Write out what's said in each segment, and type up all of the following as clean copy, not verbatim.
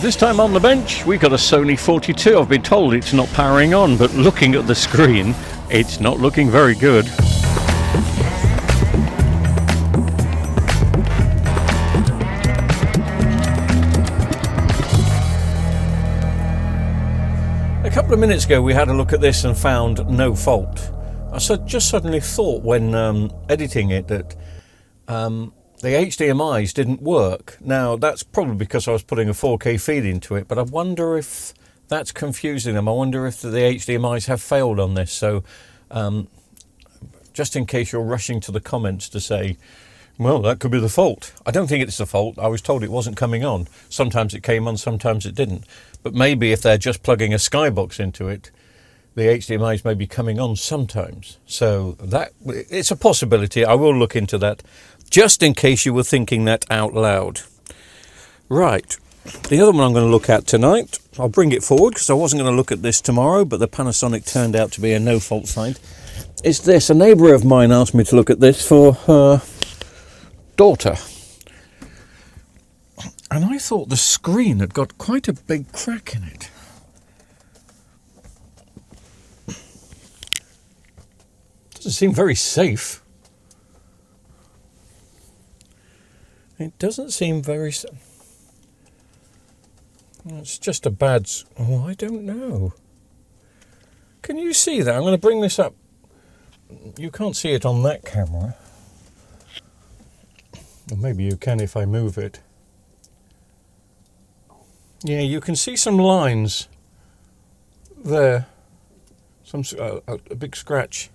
This time on the bench, we got a Sony 42. I've been told it's not powering on, but looking at the screen, it's not looking very good. A couple of minutes ago, we had a look at this and found no fault. I just suddenly thought when editing it that the HDMIs didn't work. Now, that's probably because I was putting a 4K feed into it, but I wonder if that's confusing them. I wonder if the HDMIs have failed on this. So, just in case you're rushing to the comments to say, well, that could be the fault. I don't think it's the fault. I was told it wasn't coming on. Sometimes it came on, sometimes it didn't. But maybe if they're just plugging a skybox into it, the HDMIs may be coming on sometimes. So that it's a possibility. I will look into that, just in case you were thinking that out loud. Right, the other one I'm going to look at tonight, I'll bring it forward because I wasn't going to look at this tomorrow, but the Panasonic turned out to be a no fault find. It's this. A neighbour of mine asked me to look at this for her daughter. And I thought the screen had got quite a big crack in it. Doesn't seem very safe. It doesn't seem very... It's just a bad... Oh, I don't know. Can you see that? I'm going to bring this up. You can't see it on that camera. Or maybe you can if I move it. Yeah, you can see some lines there. A big scratch.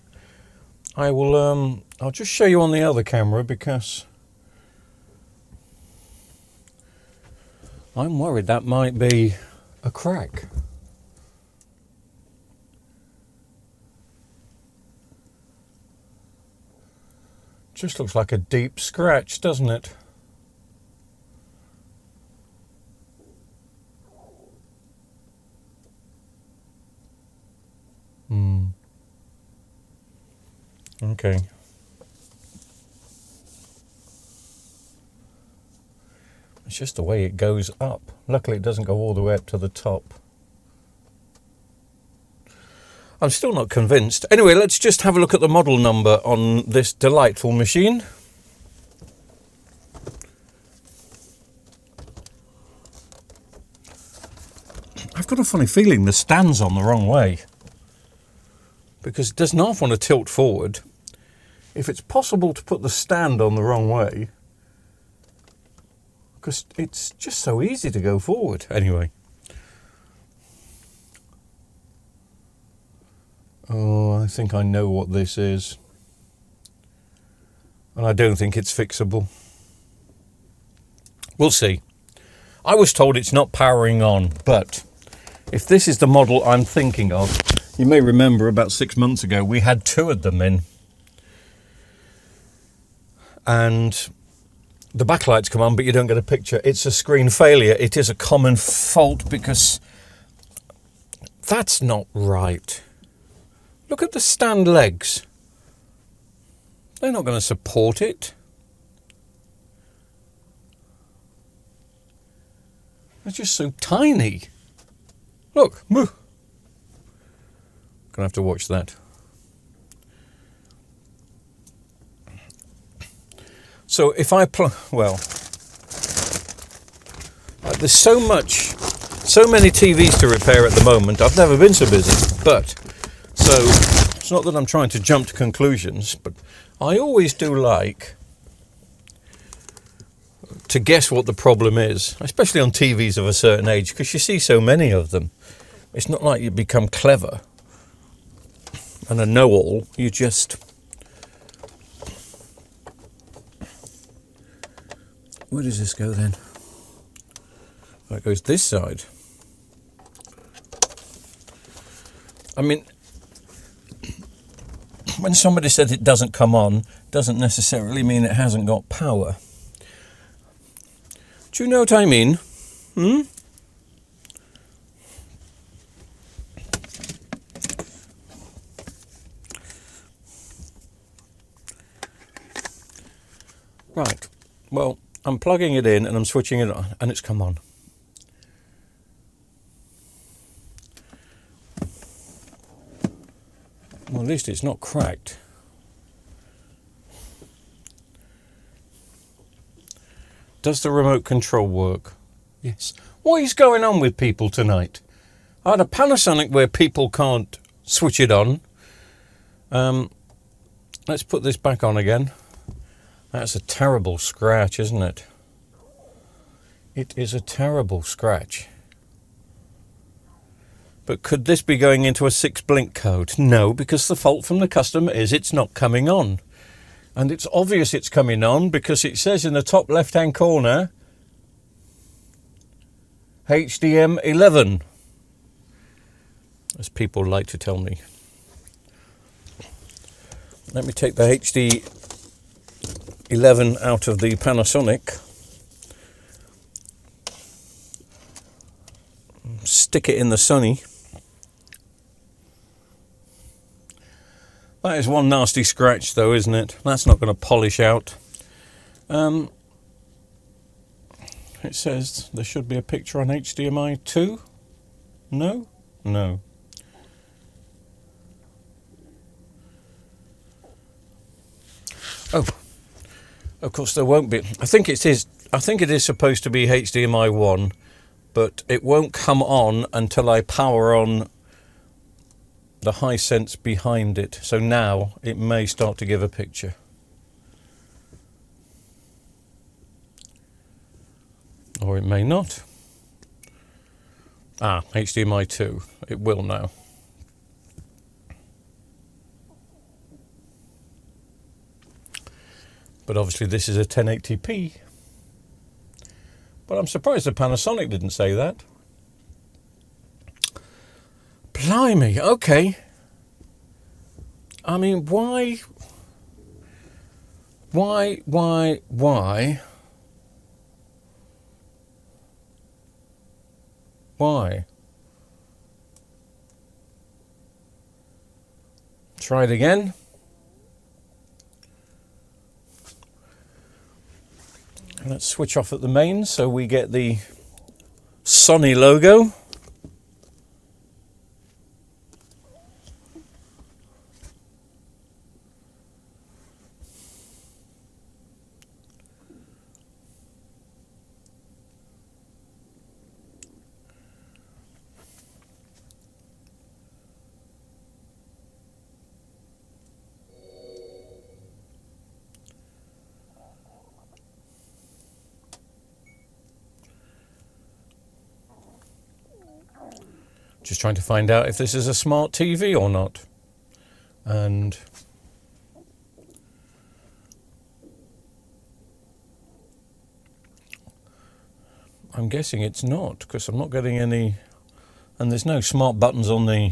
I'll just show you on the other camera because I'm worried that might be a crack. Just looks like a deep scratch, doesn't it? Okay. It's just the way it goes up. Luckily it doesn't go all the way up to the top. I'm still not convinced. Anyway, let's just have a look at the model number on this delightful machine. I've got a funny feeling the stand's on the wrong way, because it does not want to tilt forward. If it's possible to put the stand on the wrong way, because it's just so easy to go forward. Anyway. Oh, I think I know what this is. And I don't think it's fixable. We'll see. I was told it's not powering on, but if this is the model I'm thinking of, you may remember about 6 months ago we had two of them in. And the backlights come on, but you don't get a picture. It's a screen failure. It is a common fault because that's not right. Look at the stand legs. They're not going to support it. They're just so tiny. Look, moo. Gonna have to watch that. So if I there's so many TVs to repair at the moment. I've never been so busy, but so it's not that I'm trying to jump to conclusions, but I always do like to guess what the problem is, especially on TVs of a certain age, because you see so many of them. It's not like you become clever and a know-all. You just... Where does this go then? Oh, it goes this side. I mean, when somebody said it doesn't come on, doesn't necessarily mean it hasn't got power. Do you know what I mean? Right. Well, I'm plugging it in and I'm switching it on and it's come on. Well, at least it's not cracked. Does the remote control work? Yes. What is going on with people tonight? I had a Panasonic where people can't switch it on. Let's put this back on again. That's a terrible scratch, isn't it? It is a terrible scratch. But could this be going into a 6 blink code? No, because the fault from the customer is it's not coming on. And it's obvious it's coming on because it says in the top left-hand corner, HDM 11, as people like to tell me. Let me take the HD 11 out of the Panasonic. Stick it in the Sony. That is one nasty scratch though, isn't it? That's not going to polish out. It says there should be a picture on HDMI 2. No? No. Oh, of course there won't be. I think it is supposed to be HDMI 1, but it won't come on until I power on the Hisense behind it. So now it may start to give a picture. Or it may not. Ah, HDMI 2. It will now. But obviously this is a 1080p. But I'm surprised the Panasonic didn't say that. Blimey, okay. I mean, why? Why? Try it again. Let's switch off at the mains so we get the Sony logo. Just trying to find out if this is a smart TV or not. And I'm guessing it's not, because I'm not getting any, and there's no smart buttons on the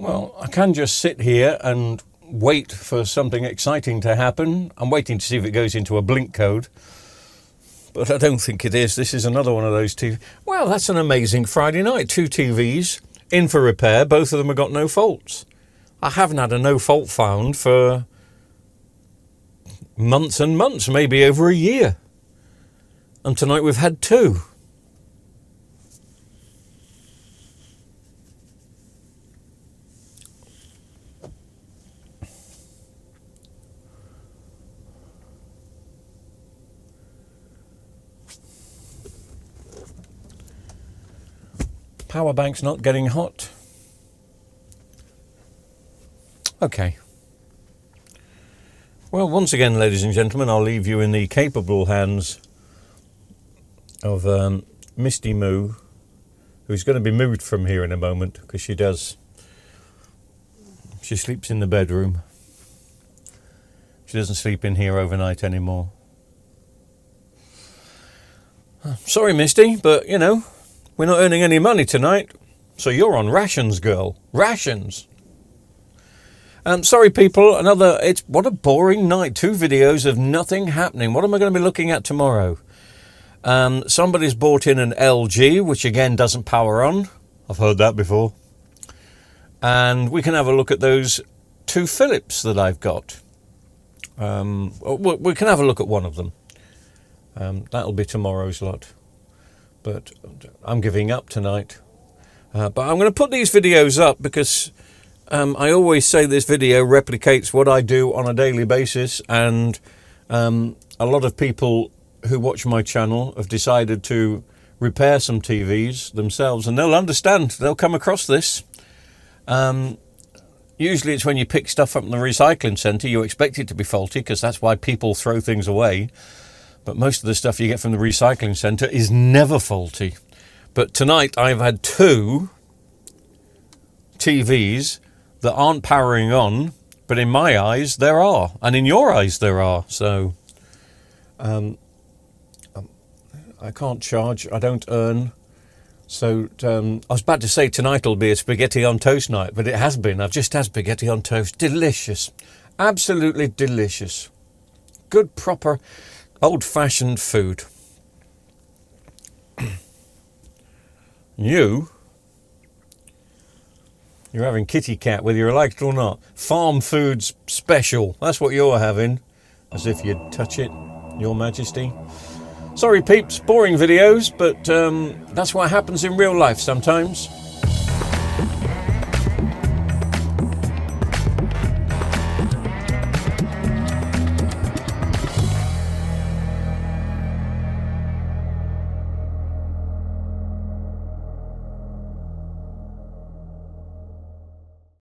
Well, I can just sit here and wait for something exciting to happen. I'm waiting to see if it goes into a blink code, but I don't think it is. This is another one of those TVs. Well, that's an amazing Friday night. 2 TVs in for repair. Both of them have got no faults. I haven't had a no fault found for months and months, maybe over a year. And tonight we've had 2. Power bank's not getting hot. Okay. Well, once again, ladies and gentlemen, I'll leave you in the capable hands of Misty Moo, who's going to be moved from here in a moment, because she sleeps in the bedroom. She doesn't sleep in here overnight anymore. Sorry, Misty, but, you know, we're not earning any money tonight. So you're on rations, girl. Rations. Sorry, people. What a boring night. 2 videos of nothing happening. What am I going to be looking at tomorrow? Somebody's bought in an LG, which again doesn't power on. I've heard that before. And we can have a look at those 2 Philips that I've got. We can have a look at one of them. That'll be tomorrow's lot. But I'm giving up tonight. But I'm going to put these videos up because I always say this video replicates what I do on a daily basis, and a lot of people who watch my channel have decided to repair some TVs themselves, and they'll understand, they'll come across this. Usually it's when you pick stuff up in the recycling centre, you expect it to be faulty because that's why people throw things away. But most of the stuff you get from the recycling centre is never faulty. But tonight I've had 2 TVs that aren't powering on, but in my eyes there are, and in your eyes there are. So I can't charge, I don't earn. So I was about to say tonight will be a spaghetti on toast night, but it has been. I've just had spaghetti on toast. Delicious. Absolutely delicious. Good, proper, old-fashioned food. You're having kitty cat, whether you like it or not. Farm foods special. That's what you're having. As if you'd touch it, Your Majesty. Sorry peeps, boring videos, but that's what happens in real life sometimes.